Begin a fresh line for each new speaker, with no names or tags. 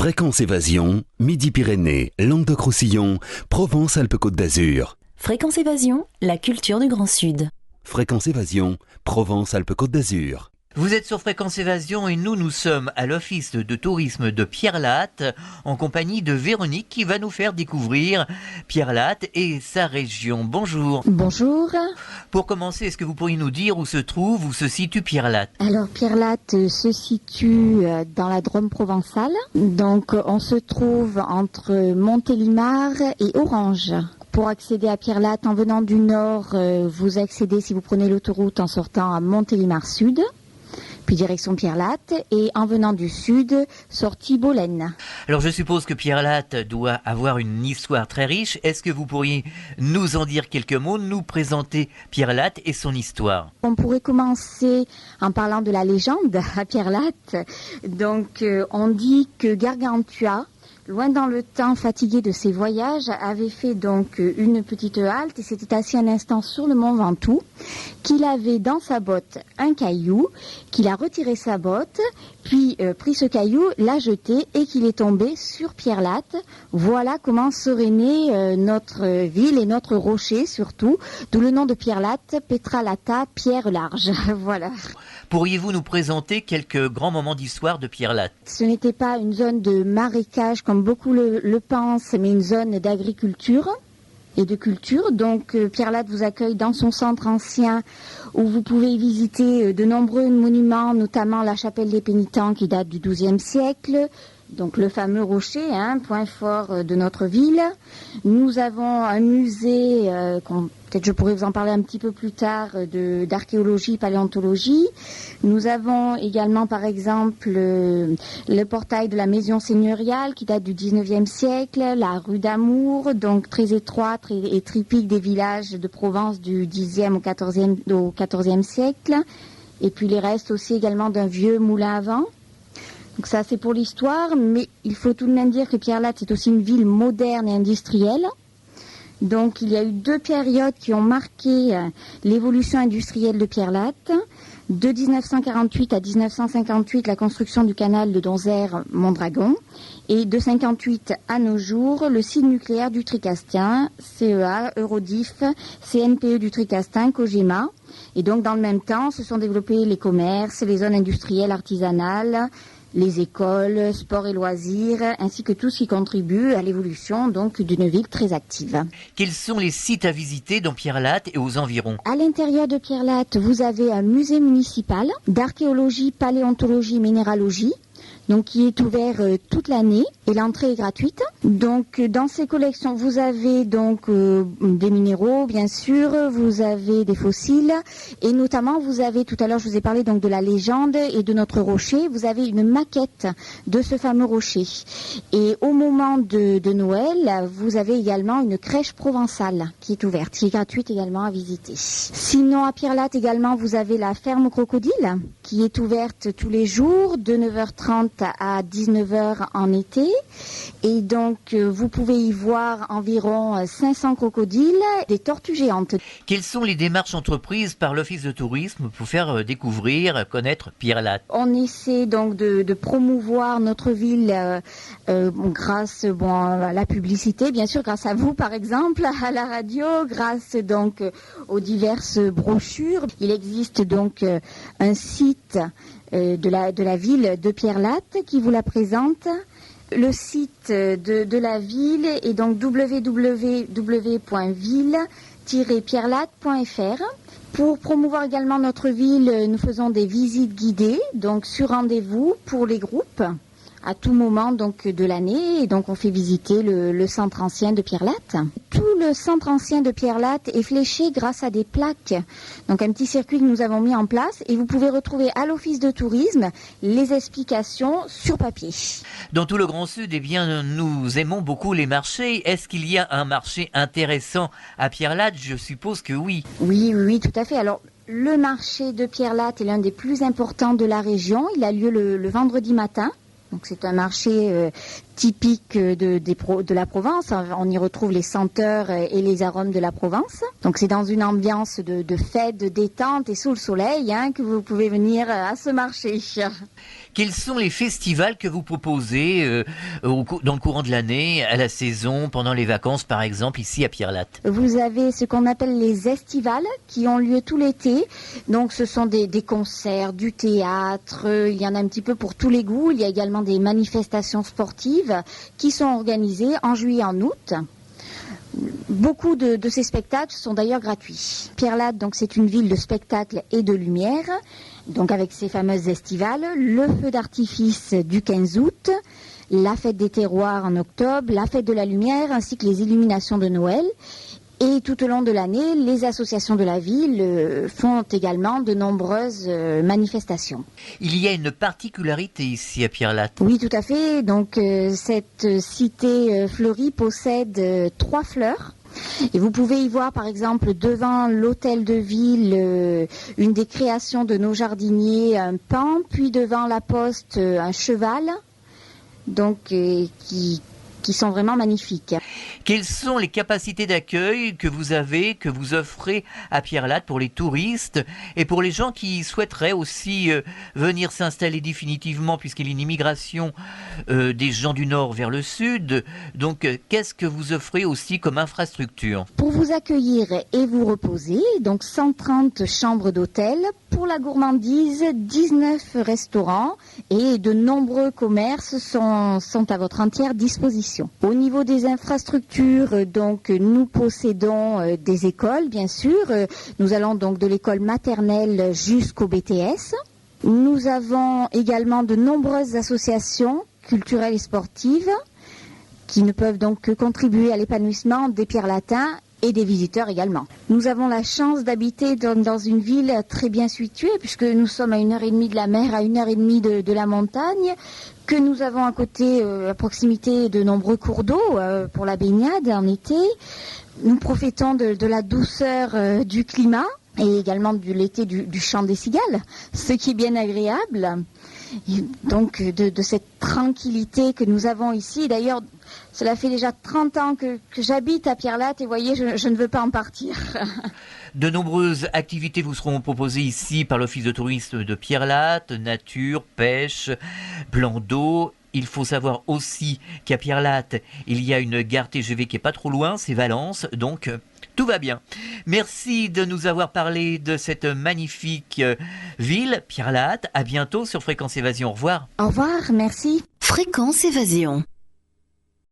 Fréquence Évasion, Midi-Pyrénées, Languedoc-Roussillon, Provence-Alpes-Côte d'Azur.
Fréquence Évasion, la culture du Grand Sud.
Fréquence Évasion, Provence-Alpes-Côte d'Azur.
Vous êtes sur Fréquence Évasion et nous sommes à l'Office de tourisme de Pierrelatte en compagnie de Véronique qui va nous faire découvrir Pierrelatte et sa région. Bonjour.
Bonjour.
Pour commencer, est-ce que vous pourriez nous dire où se situe Pierrelatte?
Alors Pierrelatte se situe dans la Drôme provençale. Donc on se trouve entre Montélimar et Orange. Pour accéder à Pierrelatte en venant du nord, vous accédez si vous prenez l'autoroute en sortant à Montélimar Sud. Puis direction Pierrelatte, et en venant du sud, sortie Bolène.
Alors je suppose que Pierrelatte doit avoir une histoire très riche. Est-ce que vous pourriez nous en dire quelques mots, nous présenter Pierrelatte et son histoire?
On pourrait commencer en parlant de la légende à Pierrelatte. Donc on dit que Gargantua, loin dans le temps, fatigué de ses voyages, avait fait donc une petite halte et s'était assis un instant sur le mont Ventoux, qu'il avait dans sa botte un caillou, qu'il a retiré sa botte, puis pris ce caillou, l'a jeté et qu'il est tombé sur Pierrelatte. Voilà comment serait née notre ville et notre rocher surtout, d'où le nom de Pierrelatte, Petra Lata, pierre large. Voilà.
Pourriez-vous nous présenter quelques grands moments d'histoire de Pierrelatte?
Ce n'était pas une zone de marécage comme beaucoup le pensent, mais une zone d'agriculture et de culture. Donc Pierrelatte vous accueille dans son centre ancien où vous pouvez visiter de nombreux monuments, notamment la chapelle des Pénitents qui date du XIIe siècle. Donc le fameux rocher, point fort de notre ville. Nous avons un musée, peut-être je pourrais vous en parler un petit peu plus tard, d'archéologie, paléontologie. Nous avons également par exemple le portail de la maison seigneuriale qui date du 19e siècle, la rue d'Amour, donc très étroite et typique des villages de Provence du 10e au 14e siècle. Et puis les restes aussi également d'un vieux moulin à vent. Donc ça c'est pour l'histoire, mais il faut tout de même dire que Pierrelatte c'est aussi une ville moderne et industrielle. Donc il y a eu deux périodes qui ont marqué l'évolution industrielle de Pierrelatte. De 1948 à 1958, la construction du canal de Donzère-Mondragon. Et de 58 à nos jours, le site nucléaire du Tricastin, CEA, Eurodif, CNPE du Tricastin, Cogema. Et donc dans le même temps, se sont développés les commerces, les zones industrielles, artisanales, les écoles, sports et loisirs, ainsi que tout ce qui contribue à l'évolution donc d'une ville très active.
Quels sont les sites à visiter dans Pierrelatte et aux environs?
À l'intérieur de Pierrelatte, vous avez un musée municipal d'archéologie, paléontologie, minéralogie, donc qui est ouvert toute l'année et l'entrée est gratuite. Donc dans ces collections, vous avez donc des minéraux bien sûr, vous avez des fossiles et notamment vous avez, tout à l'heure je vous ai parlé donc de la légende et de notre rocher, vous avez une maquette de ce fameux rocher. Et au moment de Noël, vous avez également une crèche provençale qui est ouverte, qui est gratuite également à visiter. Sinon à Pierrelatte également, vous avez la ferme crocodile qui est ouverte tous les jours de 9h30 à 19h en été. Et donc, vous pouvez y voir environ 500 crocodiles, des tortues géantes.
Quelles sont les démarches entreprises par l'Office de tourisme pour faire découvrir, connaître Pierrelatte?
On essaie donc de promouvoir notre ville grâce à la publicité, bien sûr, grâce à vous par exemple, à la radio, grâce donc aux diverses brochures. Il existe donc un site de la ville de Pierrelatte qui vous la présente. Le site de la ville est donc www.ville-pierrelatte.fr. Pour promouvoir également notre ville, nous faisons des visites guidées, donc sur rendez-vous pour les groupes, à tout moment donc de l'année, et donc on fait visiter le centre ancien de Pierrelatte. Tout le centre ancien de Pierrelatte est fléché grâce à des plaques, donc un petit circuit que nous avons mis en place, et vous pouvez retrouver à l'office de tourisme les explications sur papier.
Dans tout le Grand Sud, nous aimons beaucoup les marchés. Est-ce qu'il y a un marché intéressant à Pierrelatte? Je suppose que oui.
Oui, tout à fait. Alors, le marché de Pierrelatte est l'un des plus importants de la région. Il a lieu le vendredi matin. Donc c'est un marché typique de la Provence. On y retrouve les senteurs et les arômes de la Provence. Donc c'est dans une ambiance de fête, de détente et sous le soleil que vous pouvez venir à ce marché.
Quels sont les festivals que vous proposez dans le courant de l'année, à la saison, pendant les vacances par exemple, ici à Pierrelatte?
Vous avez ce qu'on appelle les estivales qui ont lieu tout l'été. Donc ce sont des concerts, du théâtre, il y en a un petit peu pour tous les goûts. Il y a également des manifestations sportives qui sont organisées en juillet et en août. Beaucoup de ces spectacles sont d'ailleurs gratuits. Pierrelatte, donc c'est une ville de spectacle et de lumière. Donc avec ces fameuses estivales, le feu d'artifice du 15 août, la fête des terroirs en octobre, la fête de la lumière ainsi que les illuminations de Noël. Et tout au long de l'année, les associations de la ville font également de nombreuses manifestations.
Il y a une particularité ici à Pierrelatte.
Oui, tout à fait. Donc cette cité fleurie possède 3 fleurs. Et vous pouvez y voir par exemple devant l'hôtel de ville une des créations de nos jardiniers, un paon, puis devant la poste un cheval, donc qui sont vraiment magnifiques.
Quelles sont les capacités d'accueil que vous avez, que vous offrez à Pierrelatte pour les touristes et pour les gens qui souhaiteraient aussi venir s'installer définitivement, puisqu'il y a une immigration des gens du nord vers le sud. Donc qu'est-ce que vous offrez aussi comme infrastructure?
Pour vous accueillir et vous reposer, donc 130 chambres d'hôtel, pour la gourmandise, 19 restaurants et de nombreux commerces sont à votre entière disposition. Au niveau des infrastructures, donc nous possédons des écoles, bien sûr. Nous allons donc de l'école maternelle jusqu'au BTS. Nous avons également de nombreuses associations culturelles et sportives qui ne peuvent donc que contribuer à l'épanouissement des Pierrelatins et des visiteurs également. Nous avons la chance d'habiter dans une ville très bien située, puisque nous sommes à 1h30 de la mer, à 1h30 de la montagne, que nous avons à côté, à proximité de nombreux cours d'eau pour la baignade en été. Nous profitons de la douceur du climat et également de l'été du chant des cigales, ce qui est bien agréable. Et donc de cette tranquillité que nous avons ici. D'ailleurs, cela fait déjà 30 ans que j'habite à Pierrelatte et vous voyez, je ne veux pas en partir.
De nombreuses activités vous seront proposées ici par l'Office de tourisme de Pierrelatte, nature, pêche, plan d'eau. Il faut savoir aussi qu'à Pierrelatte, il y a une gare TGV qui est pas trop loin, c'est Valence, donc tout va bien. Merci de nous avoir parlé de cette magnifique ville, Pierrelatte. À bientôt sur Fréquence Évasion. Au revoir.
Au revoir, merci.
Fréquence Évasion.